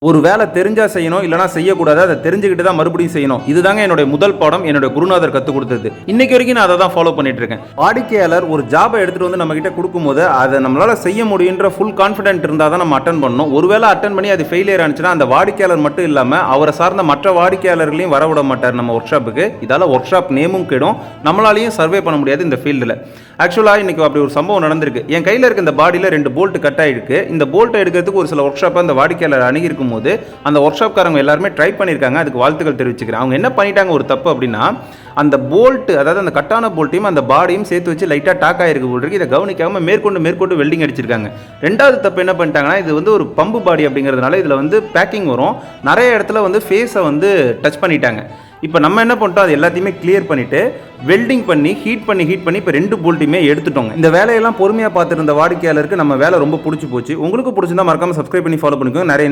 ஒரு வேலை தெரிஞ்சா செய்யணும், இல்லைனா செய்யக்கூடாது. அதை தெரிஞ்சுக்கிட்டு தான் மறுபடியும் செய்யணும். இதுதாங்க என்னுடைய முதல் பாடம், என்னுடைய குருநாதர் கற்றுக் கொடுத்தது. இன்னைக்கு வரைக்கும் நான் அதை தான் ஃபாலோ பண்ணிட்டு இருக்கேன். வாடிக்கையாளர் ஒரு ஜாபை எடுத்துட்டு வந்து நம்ம கிட்ட கொடுக்கும்போது அதை நம்மளால செய்ய முடியுன்ற ஃபுல் கான்ஃபிடென்ட் இருந்தால் தான் நம்ம அட்டன் பண்ணணும். ஒருவேளை அட்டன் பண்ணி அது ஃபெயிலியர் ஆனிச்சுன்னா அந்த வாடிக்கையாளர் மட்டும் இல்லாமல் அவரை சார்ந்த மற்ற வாடிக்கையாளர்களையும் வரவிட மாட்டார் நம்ம ஒர்க் ஷாப்புக்கு. இதால் ஒர்க் ஷாப் நேமும் கெடும், நம்மளாலையும் சர்வே பண்ண முடியாது இந்த ஃபீல்டில். ஆக்சுவலாக இன்னைக்கு அப்படி ஒரு சம்பவம் நடந்திருக்கு. என் கையில் இருக்க இந்த பாடியில் 2 போல்ட் கட் ஆகிருக்கு. இந்த போல்ட்டை எடுக்கிறதுக்கு ஒரு சில ஒர்க் ஷாப்பை அந்த வாடிக்கையாளர் அணுகிருக்கும் போது அந்த ஒர்க் ஷாப்காரங்க எல்லாருமே ட்ரை பண்ணியிருக்காங்க. அதுக்கு வாழ்த்துக்கள் தெரிவிச்சுக்கிறேன். அவங்க என்ன பண்ணிட்டாங்க ஒரு தப்பு அப்படின்னா, அந்த போல்ட், அதாவது அந்த கட்டான போல்ட்டையும் அந்த பாடியும் சேர்த்து வச்சு லைட்டாக டாக் ஆகிருக்கு போல் இருக்கு. இதை கவனிக்காமல் மேற்கொண்டு வெல்டிங் அடிச்சிருக்காங்க. ரெண்டாவது தப்பு என்ன பண்ணிட்டாங்கன்னா, இது வந்து ஒரு பம்பு பாடி அப்படிங்கிறதுனால இதில் வந்து பேக்கிங் வரும். நிறைய இடத்துல வந்து ஃபேஸை வந்து டச் பண்ணிட்டாங்க. இப்போ நம்ம என்ன பண்ணிட்டோம், அது எல்லாத்தையுமே கிளியர் பண்ணிவிட்டு வெல்டிங் பண்ணி ஹீட் பண்ணி இப்போ 2 போல்ட்டையுமே எடுத்துட்டோங்க. இந்த வேலையெல்லாம் பொறுமையாக பார்த்துருந்த வாடிக்கையாளருக்கு நம்ம வேலை ரொம்ப பிடிச்சி போச்சு. உங்களுக்கு பிடிச்சிருந்தா மறக்காமல் சப்ஸ்கிரைப் பண்ணி ஃபாலோ பண்ணிக்கோங்க. நிறைய